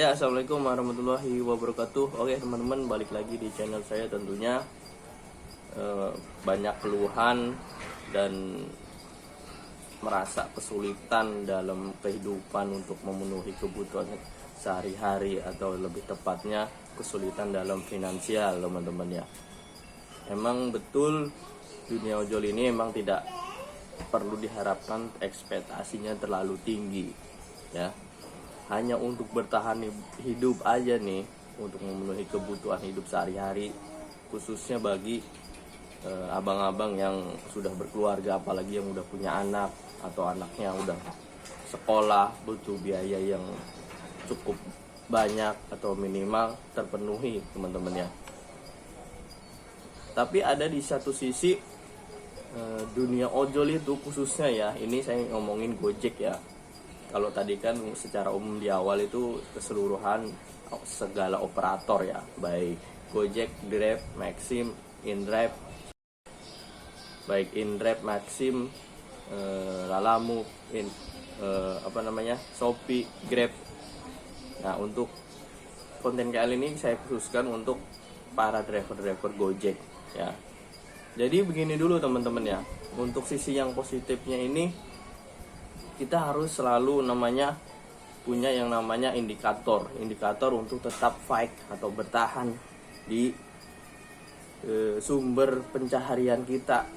Ya, assalamualaikum warahmatullahi wabarakatuh. Oke teman-teman, balik lagi di channel saya tentunya. Banyak keluhan dan merasa kesulitan dalam kehidupan untuk memenuhi kebutuhan sehari-hari, atau lebih tepatnya kesulitan dalam finansial teman-teman ya. Emang betul dunia ojol ini emang tidak perlu diharapkan ekspektasinya terlalu tinggi ya. Hanya untuk bertahan hidup aja nih, untuk memenuhi kebutuhan hidup sehari-hari, khususnya bagi abang-abang yang sudah berkeluarga, apalagi yang udah punya anak atau anaknya udah sekolah, butuh biaya yang cukup banyak atau minimal terpenuhi teman-teman ya. Tapi ada di satu sisi dunia ojol itu khususnya ya, ini saya ngomongin Gojek ya. Kalau tadi kan secara umum di awal itu keseluruhan segala operator ya, baik Gojek, Grab, Maxim, InDrive, baik InDrive, Maxim, Lalamove, Shopee, Grab. Nah, untuk konten kali ini saya khususkan untuk para driver-driver Gojek ya. Jadi begini dulu teman-teman ya, untuk sisi yang positifnya ini kita harus selalu punya yang namanya indikator untuk tetap fight atau bertahan di sumber pencaharian kita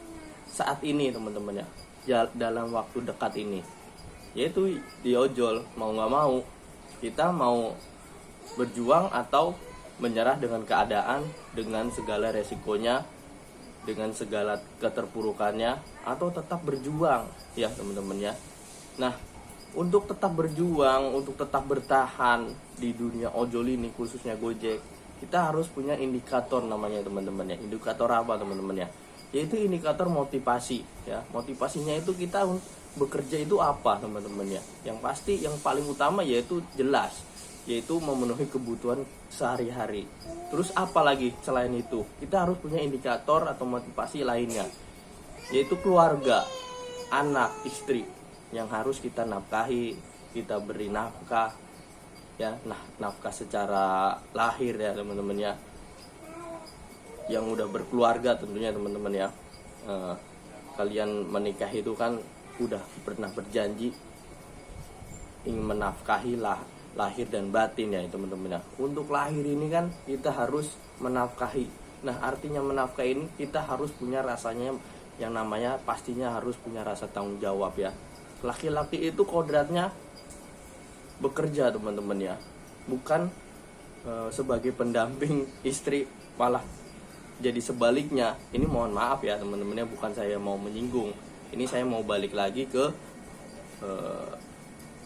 saat ini teman-teman ya, dalam waktu dekat ini, yaitu di ojol. Mau nggak mau kita mau berjuang atau menyerah dengan keadaan, dengan segala resikonya, dengan segala keterpurukannya, atau tetap berjuang ya teman-teman ya. Nah, untuk tetap berjuang, untuk tetap bertahan di dunia ojol ini, khususnya Gojek, kita harus punya indikator namanya teman-teman ya. Indikator apa teman-teman ya? Yaitu indikator motivasi ya. Motivasinya itu kita bekerja itu apa teman-teman ya? Yang pasti yang paling utama yaitu jelas, yaitu memenuhi kebutuhan sehari-hari. Terus apa lagi selain itu? Kita harus punya indikator atau motivasi lainnya, yaitu keluarga, anak, istri yang harus kita nafkahi, kita beri nafkah ya. Nah, nafkah secara lahir ya teman-teman ya. Yang udah berkeluarga tentunya teman-teman ya, kalian menikah itu kan udah pernah berjanji ingin menafkahi lahir dan batin ya teman-teman ya. Untuk lahir ini kan kita harus menafkahi. Nah, artinya menafkahi ini kita harus punya rasanya yang namanya, pastinya harus punya rasa tanggung jawab ya. Laki-laki itu kodratnya bekerja teman-teman ya, bukan sebagai pendamping istri, malah jadi sebaliknya. Ini mohon maaf ya teman-teman ya, bukan saya mau menyinggung, ini saya mau balik lagi ke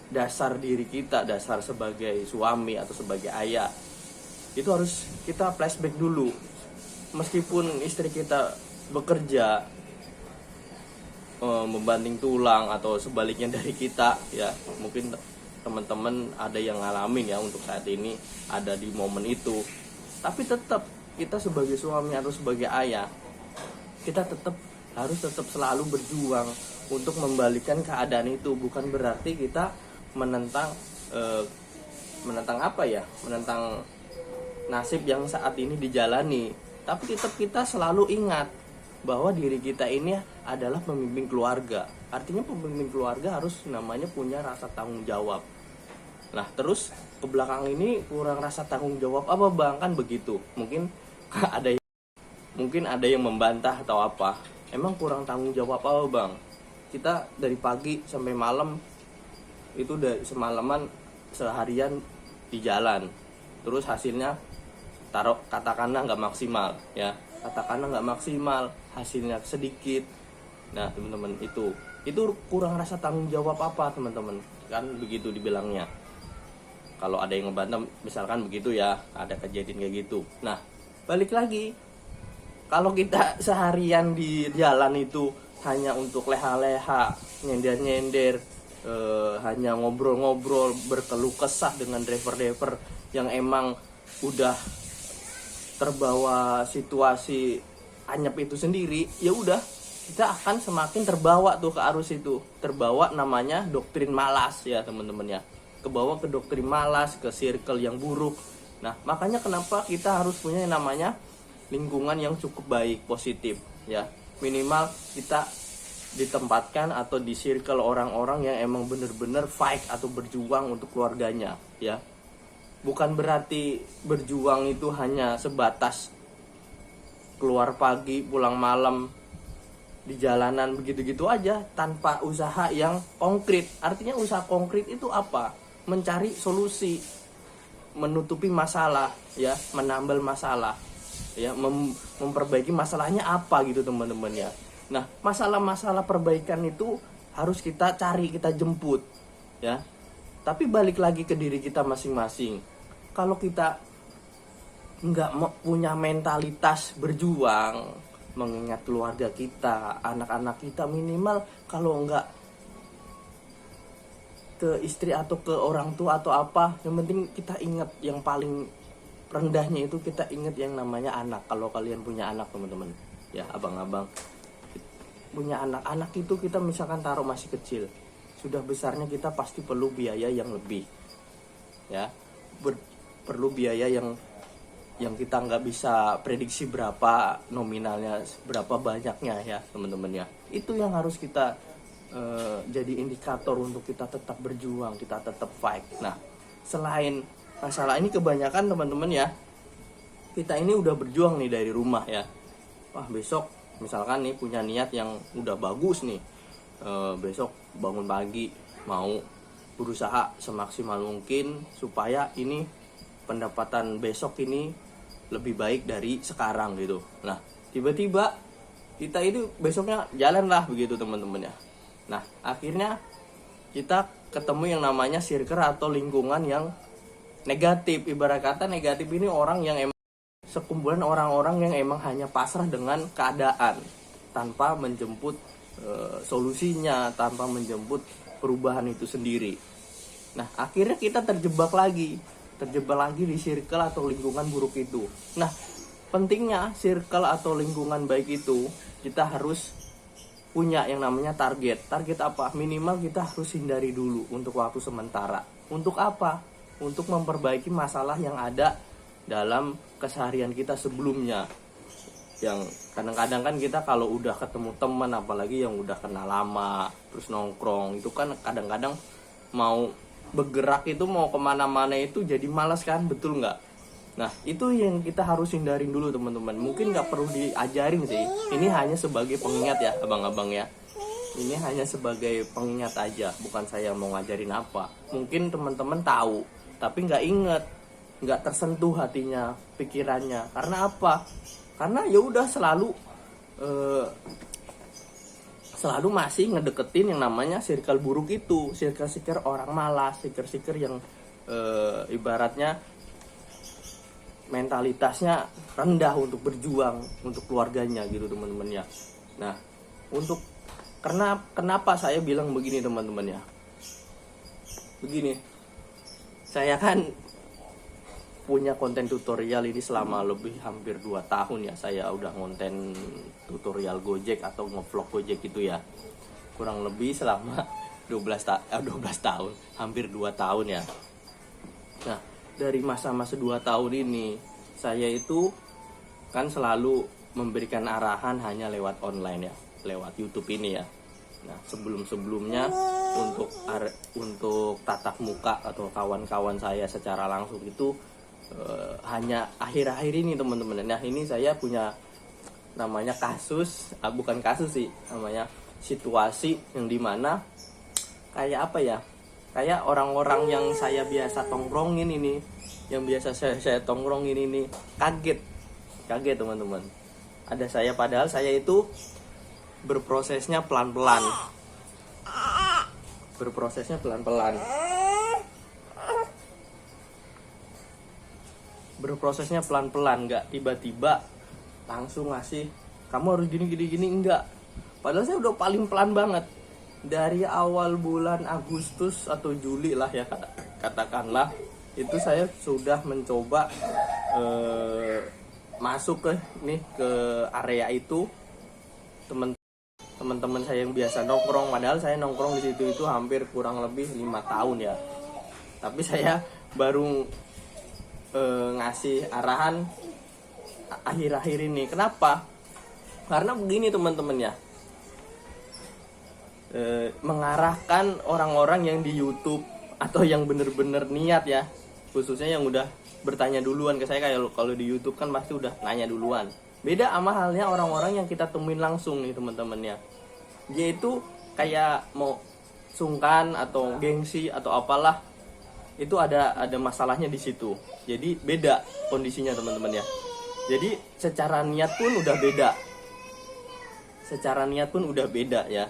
dasar diri kita, dasar sebagai suami atau sebagai ayah. Itu harus kita flashback dulu. Meskipun istri kita bekerja membanting tulang atau sebaliknya dari kita ya, mungkin teman-teman ada yang ngalamin ya untuk saat ini, ada di momen itu. Tapi tetap kita sebagai suami atau sebagai ayah, kita harus selalu berjuang untuk membalikan keadaan itu. Bukan berarti kita menentang menentang nasib yang saat ini dijalani, tapi tetap kita selalu ingat bahwa diri kita ini adalah pemimpin keluarga. Artinya pemimpin keluarga harus punya rasa tanggung jawab. Nah, terus ke belakang ini kurang rasa tanggung jawab apa bang? Kan begitu. Mungkin ada yang membantah atau apa. Emang kurang tanggung jawab apa bang? Kita dari pagi sampai malam itu udah semalaman, seharian di jalan. Terus hasilnya katakanlah nggak maksimal ya. Hasilnya sedikit. Nah teman-teman, itu kurang rasa tanggung jawab apa teman-teman? Kan begitu dibilangnya. Kalau ada yang ngebantah misalkan begitu ya, ada kejadian kayak gitu. Nah, balik lagi, kalau kita seharian di jalan itu hanya untuk leha-leha, nyender-nyender, hanya ngobrol-ngobrol, berkeluh kesah dengan driver-driver yang emang udah terbawa situasi anyep itu sendiri, ya udah kita akan semakin terbawa tuh ke arus itu, terbawa namanya doktrin malas ya teman-teman ya. kebawa ke doktrin malas, ke circle yang buruk. Nah, makanya kenapa kita harus punya yang namanya lingkungan yang cukup baik, positif ya. Minimal kita ditempatkan atau di circle orang-orang yang emang bener-bener fight atau berjuang untuk keluarganya ya. Bukan berarti berjuang itu hanya sebatas keluar pagi, pulang malam di jalanan begitu-gitu aja tanpa usaha yang konkret. Artinya usaha konkret itu apa? Mencari solusi, menutupi masalah ya, menambal masalah ya, memperbaiki masalahnya apa gitu teman-teman ya. Nah, masalah-masalah perbaikan itu harus kita cari, kita jemput ya. Tapi balik lagi ke diri kita masing-masing. Kalau kita nggak punya mentalitas berjuang, mengingat keluarga kita, anak-anak kita, minimal kalau nggak ke istri atau ke orang tua atau apa, yang penting kita ingat yang paling rendahnya itu kita ingat yang namanya anak. Kalau kalian punya anak teman-teman ya, abang-abang punya anak itu kita misalkan taruh masih kecil, sudah besarnya kita pasti perlu biaya yang lebih ya, perlu biaya yang kita nggak bisa prediksi berapa nominalnya, berapa banyaknya ya teman-teman ya. Itu yang harus kita jadi indikator untuk kita tetap berjuang, kita tetap fight. Nah, selain masalah ini kebanyakan teman-teman ya, kita ini udah berjuang nih dari rumah ya. Wah, besok misalkan nih punya niat yang udah bagus nih, besok bangun pagi mau berusaha semaksimal mungkin supaya ini pendapatan besok ini lebih baik dari sekarang gitu. Nah, tiba-tiba kita itu besoknya jalan lah begitu teman-teman ya. Nah, akhirnya kita ketemu yang namanya circle atau lingkungan yang negatif. Ibarat kata negatif ini orang yang emang sekumpulan orang-orang yang emang hanya pasrah dengan keadaan tanpa menjemput solusinya, tanpa menjemput perubahan itu sendiri. Nah, akhirnya kita terjebak lagi di circle atau lingkungan buruk itu. Nah, pentingnya circle atau lingkungan baik itu kita harus punya yang namanya target. Target apa? Minimal kita harus hindari dulu untuk waktu sementara. Untuk apa? Untuk memperbaiki masalah yang ada dalam keseharian kita sebelumnya. Yang kadang-kadang kan kita kalau udah ketemu teman, apalagi yang udah kenal lama, terus nongkrong, itu kan kadang-kadang mau bergerak itu mau kemana-mana itu jadi malas kan, betul nggak? Nah, itu yang kita harus hindarin dulu teman-teman. Mungkin nggak perlu diajarin sih, ini hanya sebagai pengingat ya abang-abang ya. Ini hanya sebagai pengingat aja, bukan saya mau ngajarin apa. Mungkin teman-teman tahu tapi nggak inget, nggak tersentuh hatinya, pikirannya. Karena apa? Karena ya udah selalu masih ngedeketin yang namanya circle buruk itu, circle orang malas, circle yang ibaratnya mentalitasnya rendah untuk berjuang untuk keluarganya gitu teman-teman ya. Nah, kenapa saya bilang begini teman-teman ya? Begini, saya kan punya konten tutorial ini selama lebih hampir 2 tahun ya. Saya udah konten tutorial Gojek atau ngevlog Gojek itu ya, kurang lebih selama 12 tahun, hampir 2 tahun ya. Nah, dari masa-masa 2 tahun ini saya itu kan selalu memberikan arahan hanya lewat online ya, lewat YouTube ini ya. Nah, sebelumnya untuk tatap muka atau kawan-kawan saya secara langsung itu hanya akhir-akhir ini teman-teman. Nah, ini saya punya namanya bukan kasus sih, namanya situasi yang dimana kayak apa ya, kayak orang-orang yang saya biasa tongkrongin ini, yang biasa saya tongkrongin ini kaget teman-teman. Ada saya, padahal saya itu berprosesnya pelan-pelan, nggak tiba-tiba langsung ngasih kamu harus gini enggak. Padahal saya udah paling pelan banget dari awal bulan Agustus atau Juli lah ya, katakanlah itu saya sudah mencoba masuk ke area itu. Teman-teman saya yang biasa nongkrong, padahal saya nongkrong di situ itu hampir kurang lebih 5 tahun ya. tapi saya baru ngasih arahan akhir-akhir ini. Kenapa? Karena begini teman-teman ya, mengarahkan orang-orang yang di YouTube atau yang bener-bener niat ya, khususnya yang udah bertanya duluan ke saya. Kayak kalau di YouTube kan pasti udah nanya duluan. Beda sama halnya orang-orang yang kita temuin langsung nih teman-teman ya, dia itu kayak mau sungkan atau gengsi atau apalah, itu ada masalahnya di situ. Jadi beda kondisinya teman-teman ya. Jadi secara niat pun udah beda ya.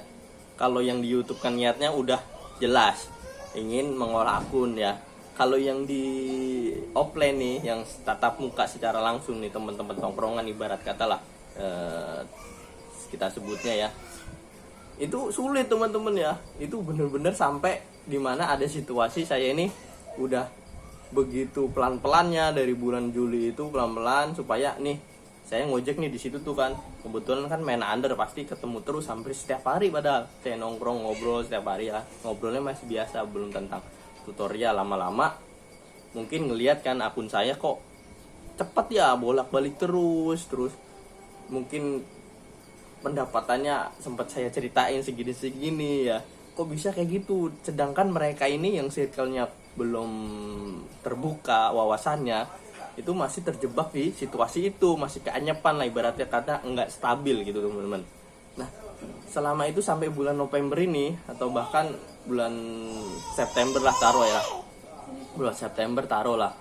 Kalau yang di YouTube kan niatnya udah jelas ingin mengolah akun ya. Kalau yang di offline nih, yang tatap muka secara langsung nih, teman-teman tongkrongan ibarat kata lah, kita sebutnya ya, itu sulit teman-teman ya. Itu bener-bener sampai dimana ada situasi saya ini udah begitu pelan-pelannya dari bulan Juli itu pelan-pelan supaya nih saya ngojek nih di situ tuh kan, kebetulan kan main under pasti ketemu terus hampir setiap hari, padahal saya nongkrong ngobrol setiap hari ya, ngobrolnya masih biasa, belum tentang tutorial. Lama-lama mungkin ngelihat kan akun saya kok cepet ya bolak-balik terus mungkin pendapatannya sempat saya ceritain segini ya, kok bisa kayak gitu. Sedangkan mereka ini yang circle-nya belum terbuka wawasannya, itu masih terjebak di situasi itu, masih keanyepan lah ibaratnya, karena nggak stabil gitu teman-teman. Nah selama itu sampai bulan November ini, atau bahkan bulan September lah taruh lah,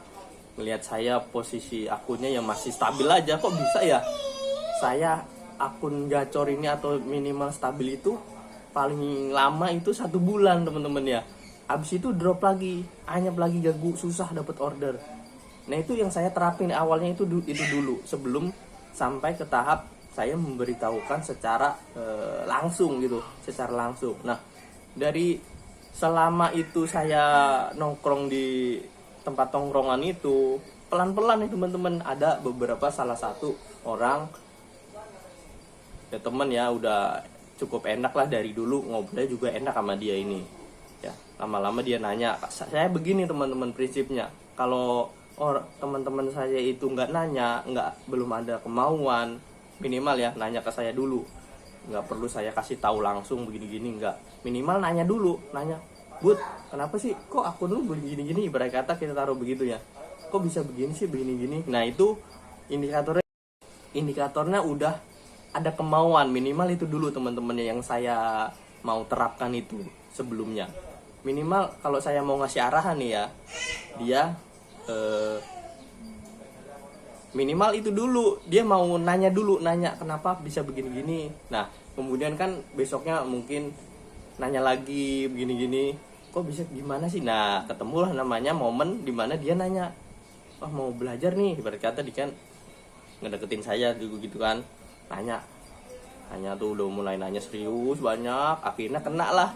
melihat saya posisi akunnya yang masih stabil aja. Kok bisa ya saya akun gacor ini atau minimal stabil itu paling lama itu 1 bulan teman-teman ya, abis itu drop lagi, anyap lagi, gagu, susah dapat order. Nah itu yang saya terapin awalnya itu dulu, sebelum sampai ke tahap saya memberitahukan secara langsung gitu, secara langsung. Nah dari selama itu saya nongkrong di tempat tongkrongan itu, pelan-pelan nih teman-teman, ada beberapa, salah satu orang ya teman ya, udah cukup enak lah, dari dulu ngobrolnya juga enak sama dia ini ya. Lama-lama dia nanya, saya begini teman-teman prinsipnya, kalau teman-teman saya itu nggak nanya, belum ada kemauan, minimal ya nanya ke saya dulu, nggak perlu saya kasih tahu langsung begini-gini, nggak, minimal nanya dulu, nanya, Bud, kenapa sih kok akun lu begini-gini, ibarat kata kita taruh begitu ya, kok bisa begini sih, begini-gini. Nah itu indikatornya udah ada kemauan, minimal itu dulu teman-temannya yang saya mau terapkan itu sebelumnya. Minimal kalau saya mau ngasih arahan nih ya, dia minimal itu dulu, dia mau nanya kenapa bisa begini-gini. Nah kemudian kan besoknya mungkin nanya lagi begini-gini, kok bisa gimana sih. Nah ketemulah namanya momen dimana dia nanya, oh mau belajar nih, ibarat kata dia kan ngedeketin saya dulu gitu kan, nanya tuh, udah mulai nanya serius banyak, akhirnya kena lah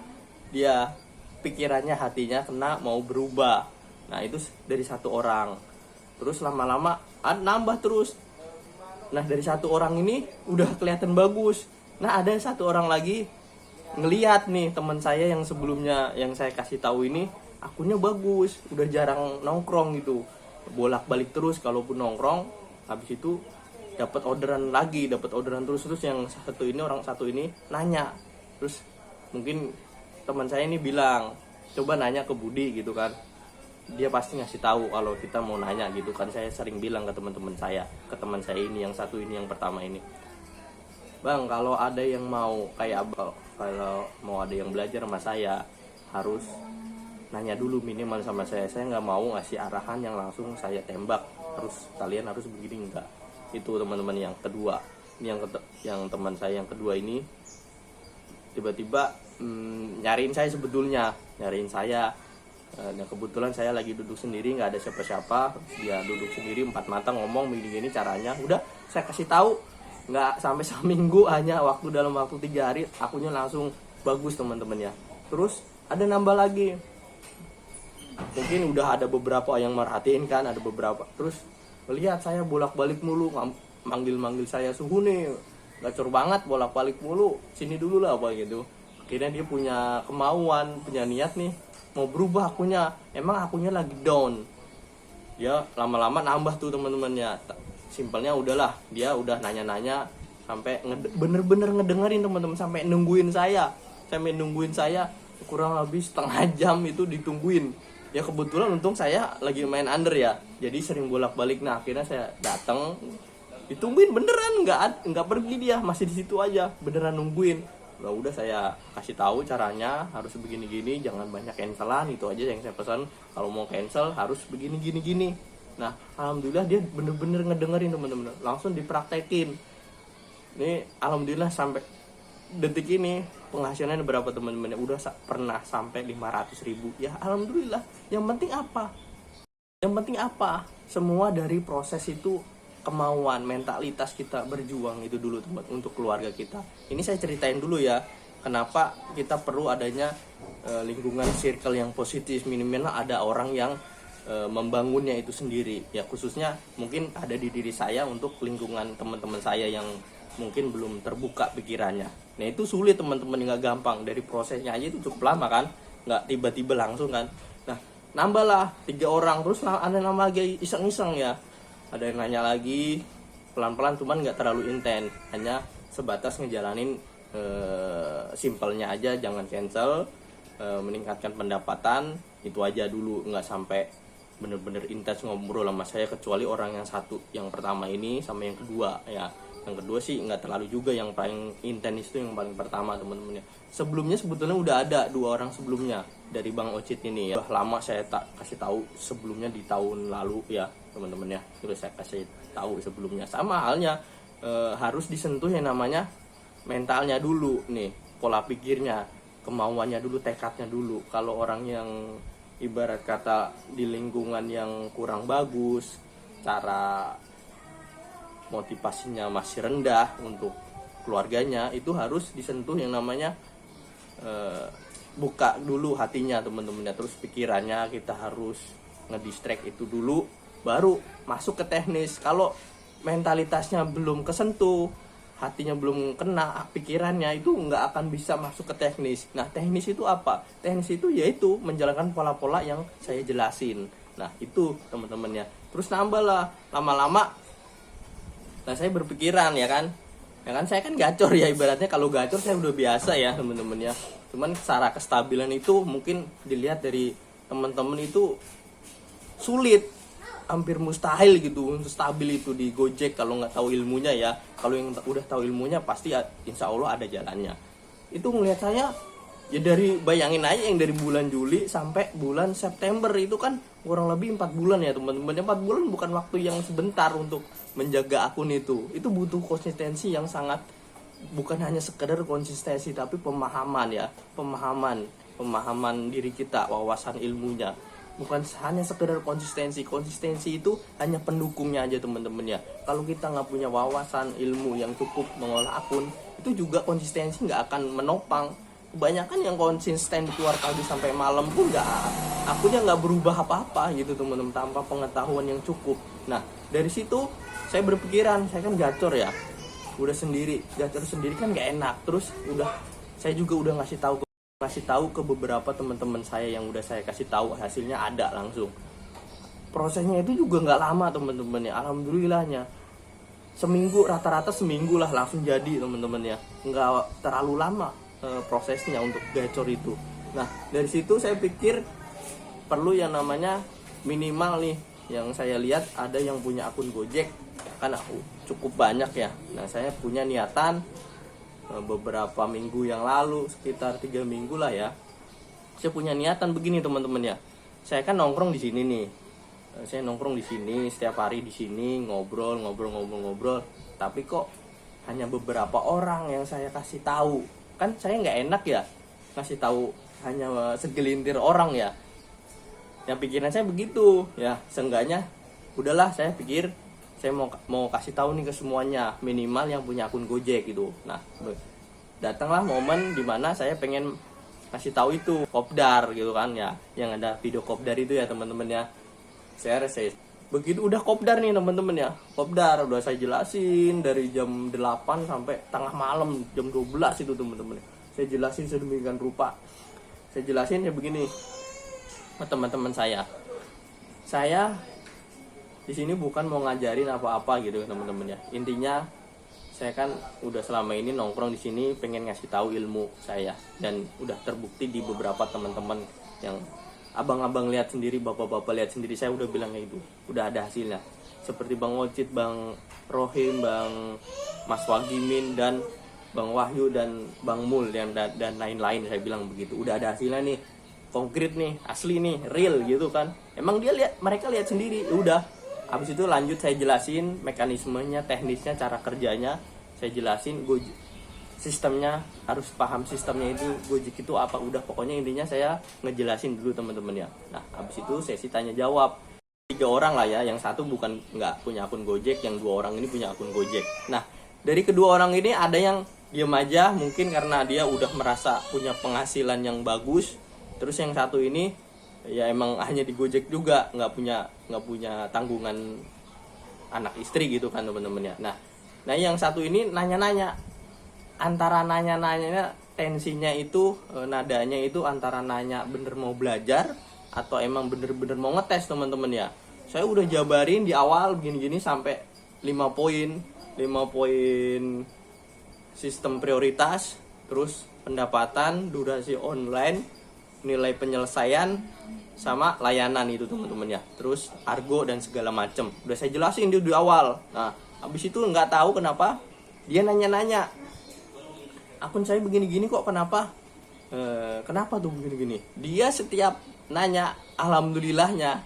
dia, pikirannya, hatinya kena, mau berubah. Nah itu dari 1 orang, terus lama-lama nambah terus. Nah dari 1 orang ini udah kelihatan bagus. Nah ada 1 orang lagi ngeliat nih, teman saya yang sebelumnya yang saya kasih tahu ini akunnya bagus, udah jarang nongkrong gitu, bolak-balik terus kalaupun nongkrong, habis itu dapat orderan terus. Yang orang satu ini nanya, terus mungkin teman saya ini bilang, coba nanya ke Budi gitu kan, dia pasti ngasih tahu kalau kita mau nanya gitu kan. Saya sering bilang ke teman-teman saya, ke teman saya ini yang satu ini, yang pertama ini, Bang, kalau ada yang mau kayak Abang, kalau mau ada yang belajar sama saya, harus nanya dulu minimal sama saya nggak mau ngasih arahan yang langsung saya tembak, kalian harus begini, enggak. Itu teman-teman yang kedua. Ini yang teman saya yang kedua ini tiba-tiba nyariin saya sebetulnya, dan kebetulan saya lagi duduk sendiri, nggak ada siapa-siapa, dia duduk sendiri 4 mata ngomong begini caranya. Udah saya kasih tahu, nggak sampai seminggu, hanya dalam waktu 3 hari akunnya langsung bagus teman-teman ya. Terus ada nambah lagi, mungkin udah ada beberapa yang merhatiin kan, ada beberapa, terus melihat saya bolak-balik mulu, manggil saya, Suhu nih gacor banget, bolak-balik mulu, sini dulu lah apa gitu. Akhirnya dia punya kemauan, punya niat nih, mau berubah akunnya, emang akunnya lagi down. Ya lama-lama nambah tuh teman-temannya. Simpelnya udahlah, dia udah nanya-nanya sampai bener-bener ngedengerin teman-teman, sampai nungguin saya kurang lebih setengah jam itu ditungguin. Ya kebetulan untung saya lagi main under ya, jadi sering bolak-balik. Nah akhirnya saya datang, ditungguin beneran, nggak pergi, dia masih di situ aja, beneran nungguin. Udah saya kasih tahu caranya, harus begini-gini, jangan banyak cancelan, itu aja yang saya pesan. Kalau mau cancel harus begini-gini. Nah alhamdulillah dia bener-bener ngedengerin teman-teman, langsung dipraktekin. Ini alhamdulillah sampai detik ini penghasilannya berapa teman-teman? Udah pernah sampai 500.000. Ya alhamdulillah. Yang penting apa? Semua dari proses itu, kemauan, mentalitas kita berjuang itu dulu teman, untuk keluarga kita. Ini saya ceritain dulu ya, kenapa kita perlu adanya lingkungan circle yang positif. Minimal ada orang yang membangunnya itu sendiri. Ya khususnya mungkin ada di diri saya untuk lingkungan teman-teman saya yang mungkin belum terbuka pikirannya. Nah itu sulit teman-teman, nggak gampang. Dari prosesnya aja itu cukup lama kan, nggak tiba-tiba langsung kan. Nah nambahlah 3 orang, terus ada nama lagi iseng-iseng ya. Ada yang nanya lagi, pelan-pelan, cuman nggak terlalu intens, hanya sebatas ngejalanin simpelnya aja, jangan cancel, meningkatkan pendapatan, itu aja dulu. Nggak sampai bener-bener intens ngobrol sama saya, kecuali orang yang satu, yang pertama ini sama yang kedua ya. Yang kedua sih nggak terlalu juga, yang paling intens itu yang paling pertama teman-teman ya. Sebelumnya sebetulnya udah ada 2 orang sebelumnya dari Bang Ocit ini ya. Udah lama saya kasih tahu sebelumnya, di tahun lalu ya teman-teman ya. Terus saya kasih tahu sebelumnya. Sama halnya harus disentuh yang namanya mentalnya dulu nih, pola pikirnya, kemauannya dulu, tekadnya dulu. Kalau orang yang ibarat kata di lingkungan yang kurang bagus, cara motivasinya masih rendah untuk keluarganya, itu harus disentuh yang namanya buka dulu hatinya teman-teman ya. Terus pikirannya kita harus ngedistract itu dulu, baru masuk ke teknis. Kalau mentalitasnya belum kesentuh, hatinya belum kena, pikirannya itu nggak akan bisa masuk ke teknis. Nah teknis itu apa? Teknis itu yaitu menjalankan pola-pola yang saya jelasin. Nah itu teman-teman ya. Terus nambah lah lama-lama. Nah saya berpikiran ya kan saya kan gacor ya, ibaratnya kalau gacor saya udah biasa ya teman-teman ya. Cuman secara kestabilan itu mungkin dilihat dari teman-teman itu sulit, hampir mustahil gitu untuk stabil itu di Gojek kalau nggak tahu ilmunya ya. Kalau yang udah tahu ilmunya pasti insya Allah ada jalannya. Itu ngelihat saya ya, dari bayangin aja yang dari bulan Juli sampai bulan September itu kan kurang lebih 4 bulan ya teman-teman. 4 bulan bukan waktu yang sebentar untuk menjaga akun itu. Itu butuh konsistensi yang sangat, bukan hanya sekedar konsistensi tapi pemahaman ya, pemahaman diri kita, wawasan ilmunya. Bukan hanya sekedar konsistensi itu hanya pendukungnya aja teman-teman ya. Kalau kita nggak punya wawasan ilmu yang cukup mengolah akun, itu juga konsistensi nggak akan menopang. Kebanyakan yang konsisten di keluar pagi sampai malam pun akunnya nggak berubah apa-apa gitu teman-teman, tanpa pengetahuan yang cukup. Nah dari situ saya berpikiran, saya kan gacor ya, udah gacor sendiri kan nggak enak. Terus saya juga udah ngasih tahu ke beberapa teman-teman saya yang udah saya kasih tahu, hasilnya ada langsung. Prosesnya itu juga nggak lama teman-teman ya, alhamdulillahnya seminggu, rata-rata seminggu lah langsung jadi teman-teman ya, nggak terlalu lama prosesnya untuk gacor itu. Nah dari situ saya pikir perlu yang namanya minimal nih, yang saya lihat ada yang punya akun Gojek kan cukup banyak ya. Nah saya punya niatan beberapa minggu yang lalu, sekitar 3 minggu lah ya, saya punya niatan begini teman-teman ya. Saya kan nongkrong di sini nih, saya nongkrong di sini setiap hari, di sini ngobrol, tapi kok hanya beberapa orang yang saya kasih tahu. Kan saya nggak enak ya kasih tahu hanya segelintir orang ya. Yang pikiran saya begitu ya, seenggaknya udahlah, saya pikir saya mau kasih tahu nih ke semuanya, minimal yang punya akun Gojek gitu. Nah datanglah momen dimana saya pengen kasih tahu itu kopdar gitu kan ya, yang ada video kopdar itu ya teman-teman ya. Saya begitu udah kopdar nih teman-teman ya, kopdar udah saya jelasin dari jam 8 sampai tengah malam, jam 12 itu teman-teman. Saya jelasin sedemikian rupa. Saya jelasin ya begini, teman-teman saya di sini bukan mau ngajarin apa-apa gitu teman-teman ya. Intinya saya kan udah selama ini nongkrong di sini pengen ngasih tahu ilmu saya, dan udah terbukti di beberapa teman-teman yang abang-abang lihat sendiri, bapak-bapak lihat sendiri, saya udah bilang kayak gitu, udah ada hasilnya. Seperti Bang Ocit, Bang Rohim, Bang Mas Wagimin, dan Bang Wahyu, dan Bang Mul, dan lain-lain, saya bilang begitu. Udah ada hasilnya nih, konkret nih, asli nih, real gitu kan. Emang mereka lihat sendiri, udah. Habis itu lanjut saya jelasin mekanismenya, teknisnya, cara kerjanya. Saya jelasin sistemnya, harus paham sistemnya itu, Gojek itu apa. Udah, pokoknya intinya saya ngejelasin dulu teman-teman ya. Nah, habis itu sesi tanya jawab. 3 orang lah ya, yang satu nggak punya akun Gojek, yang 2 orang ini punya akun Gojek. Nah, dari kedua orang ini ada yang diam aja, mungkin karena dia udah merasa punya penghasilan yang bagus. Terus yang satu ini ya emang hanya di Gojek juga, nggak punya tanggungan anak istri gitu kan teman-teman ya. Nah yang satu ini nanya-nanya, antara nanya-nanyanya tensinya itu, nadanya itu antara nanya bener mau belajar atau emang bener-bener mau ngetes teman-teman ya. Saya udah jabarin di awal gini-gini sampai 5 poin sistem prioritas, terus pendapatan, durasi online, nilai penyelesaian, sama layanan itu teman-teman ya. Terus argo dan segala macem udah saya jelasin di awal. Nah habis itu nggak tahu kenapa dia nanya-nanya, akun saya begini-gini kok, kenapa tuh begini-gini. Dia setiap nanya, alhamdulillahnya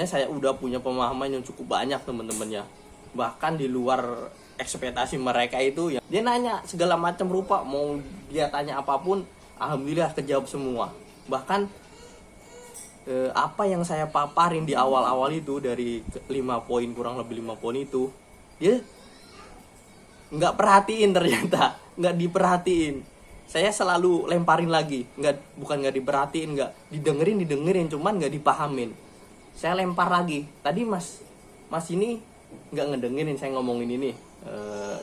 saya udah punya pemahaman yang cukup banyak teman-teman ya. Bahkan di luar ekspektasi mereka itu ya. Dia nanya segala macam rupa, mau dia tanya apapun, alhamdulillah kejawab semua. Bahkan apa yang saya paparin di awal-awal itu, dari 5 poin, kurang lebih 5 poin itu, dia nggak perhatiin, ternyata nggak diperhatiin. Saya selalu lemparin lagi, bukan nggak diperhatiin, nggak didengerin, cuman nggak dipahamin. Saya lempar lagi, tadi mas ini nggak ngedengerin saya ngomongin ini,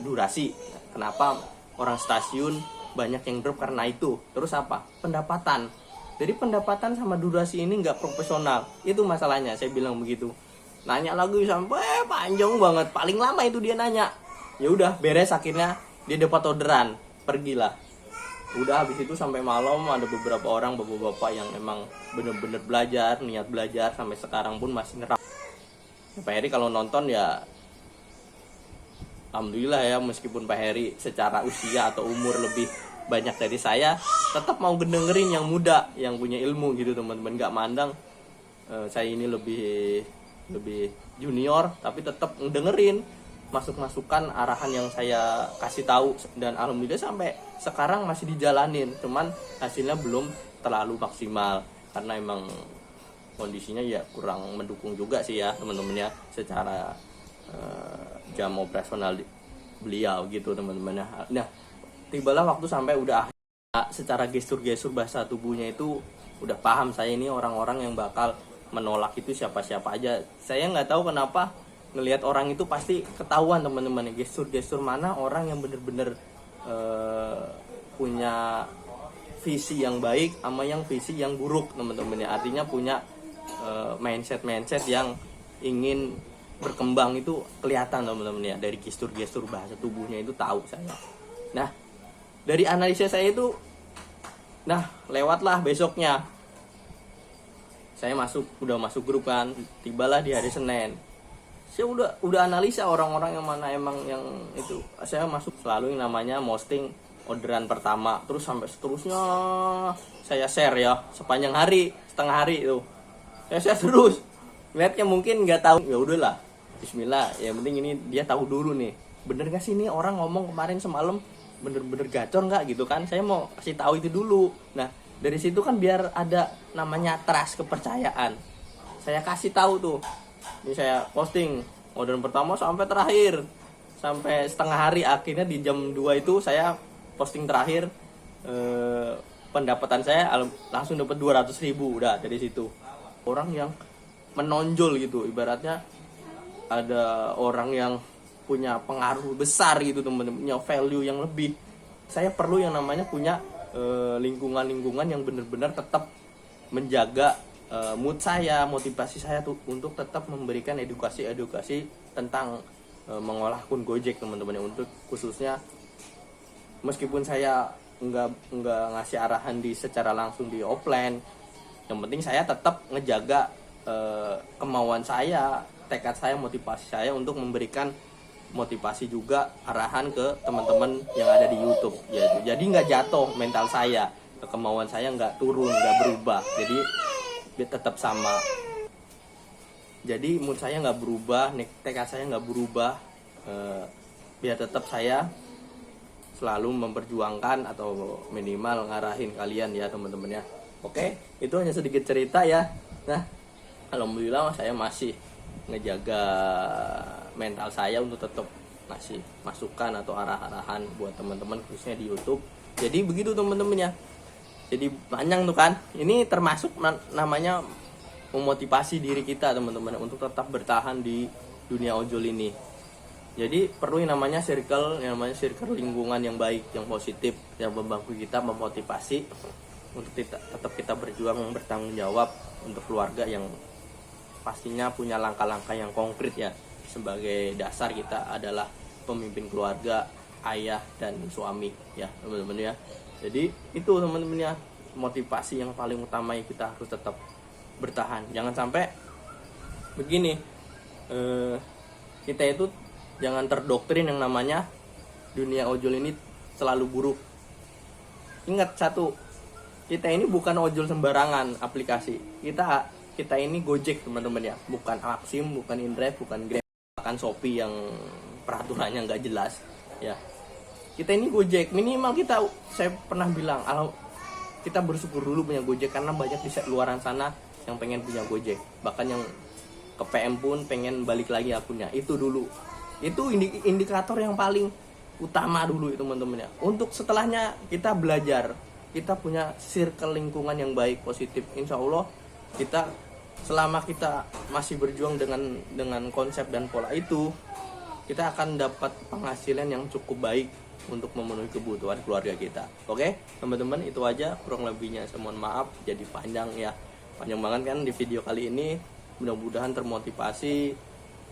durasi, kenapa orang stasiun banyak yang drop karena itu. Terus apa? Pendapatan. Jadi pendapatan sama durasi ini nggak profesional. Itu masalahnya, saya bilang begitu. Nanya lagi sampai panjang banget. Paling lama itu dia nanya. Ya udah beres, akhirnya dia dapat orderan. Pergilah. Udah habis itu sampai malam ada beberapa orang, bapak-bapak yang emang bener-bener belajar, niat belajar, sampai sekarang pun masih nerap. Pak Heri kalau nonton ya alhamdulillah ya, meskipun Pak Heri secara usia atau umur lebih banyak dari saya, tetap mau dengerin yang muda, yang punya ilmu gitu teman-teman. Nggak mandang saya ini lebih junior, tapi tetap dengerin masukan arahan yang saya kasih tahu. Dan alhamdulillah sampai sekarang masih dijalanin, cuman hasilnya belum terlalu maksimal karena emang kondisinya ya kurang mendukung juga sih ya teman-teman ya, secara jam operasional beliau gitu teman-teman ya. Nah tibalah waktu sampai udah secara gestur-gestur bahasa tubuhnya itu udah paham saya ini orang-orang yang bakal menolak itu siapa-siapa aja. Saya nggak tahu kenapa ngelihat orang itu pasti ketahuan teman-teman, gestur-gestur mana orang yang bener-bener punya visi yang baik sama yang visi yang buruk teman-teman ya. Artinya punya mindset yang ingin berkembang itu kelihatan teman-teman ya, dari gestur-gestur bahasa tubuhnya itu tahu saya. Nah dari analisa saya itu, nah lewatlah besoknya saya udah masuk grup kan. Tibalah di hari Senin, saya udah analisa orang-orang yang mana emang yang itu. Saya masuk selalu yang namanya posting orderan pertama, terus sampai seterusnya saya share ya, sepanjang hari, setengah hari itu saya share terus. Lihatnya mungkin nggak tahu, ya udahlah, Bismillah, yang penting ini dia tahu dulu nih, bener gak sih ini orang ngomong kemarin semalam bener-bener gacor nggak gitu kan. Saya mau kasih tahu itu dulu. Nah dari situ kan biar ada namanya trust, kepercayaan. Saya kasih tahu tuh, ini saya posting orderan pertama sampai terakhir, sampai setengah hari. Akhirnya di jam 2 itu saya posting terakhir, pendapatan saya langsung dapat 200.000. Udah dari situ orang yang menonjol gitu, ibaratnya ada orang yang punya pengaruh besar gitu teman-teman, punya value yang lebih. Saya perlu yang namanya punya lingkungan yang benar-benar tetap menjaga mood saya, motivasi saya tuh untuk tetap memberikan edukasi tentang mengolah akun Gojek teman-teman ya. Untuk khususnya meskipun saya nggak ngasih arahan secara langsung di offline, yang penting saya tetap ngejaga kemauan saya, tekad saya, motivasi saya untuk memberikan motivasi juga arahan ke teman-teman yang ada di YouTube yaitu. Jadi nggak jatuh mental saya, kemauan saya nggak turun, nggak berubah, jadi dia tetap sama. Jadi mood saya nggak berubah, tekad saya nggak berubah, biar tetap saya selalu memperjuangkan atau minimal ngarahin kalian ya teman-teman ya. Oke, itu hanya sedikit cerita ya. Nah, alhamdulillah saya masih ngejaga mental saya untuk tetap ngasih masukan atau arah-arahan buat teman-teman khususnya di YouTube. Jadi begitu teman-teman ya. Jadi panjang tuh kan. Ini termasuk namanya memotivasi diri kita teman-teman untuk tetap bertahan di dunia ojol ini. Jadi perlu yang namanya circle lingkungan yang baik, yang positif, yang membantu kita, memotivasi untuk tetap kita berjuang, bertanggung jawab untuk keluarga yang pastinya punya langkah-langkah yang konkret ya. Sebagai dasar kita adalah pemimpin keluarga, ayah dan suami ya teman-teman ya. Jadi itu teman-teman ya, motivasi yang paling utama yang kita harus tetap bertahan. Jangan sampai begini, kita itu jangan terdoktrin yang namanya dunia ojol ini selalu buruk. Ingat satu, kita ini bukan ojol sembarangan aplikasi. Kita ini Gojek teman-teman ya, bukan Maxim, bukan InDrive, bukan Grab, bahkan Shopee yang peraturannya nggak jelas ya. Kita ini Gojek, minimal saya pernah bilang, kita bersyukur dulu punya Gojek karena banyak di luaran sana yang pengen punya Gojek, bahkan yang ke PM pun pengen balik lagi akunnya. Itu dulu, itu indikator yang paling utama dulu itu teman-teman ya. Untuk setelahnya kita belajar, kita punya circle lingkungan yang baik, positif. Insya Allah kita selama kita masih berjuang dengan konsep dan pola itu, kita akan dapat penghasilan yang cukup baik untuk memenuhi kebutuhan keluarga kita. Oke teman-teman, itu aja kurang lebihnya. Saya mohon maaf jadi panjang ya, panjang banget kan di video kali ini. Mudah-mudahan termotivasi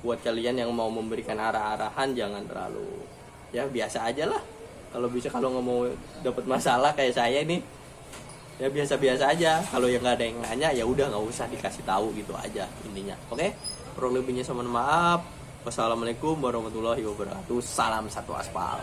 buat kalian yang mau memberikan arah-arahan. Jangan terlalu ya, biasa aja lah. Kalau bisa, kalau nggak mau dapat masalah kayak saya ini ya biasa-biasa aja. Kalau yang nggak ada yang nanya ya udah nggak usah dikasih tahu, gitu aja intinya. Oke, kurang lebihnya saya mohon maaf. Wassalamualaikum warahmatullahi wabarakatuh. Salam satu aspal.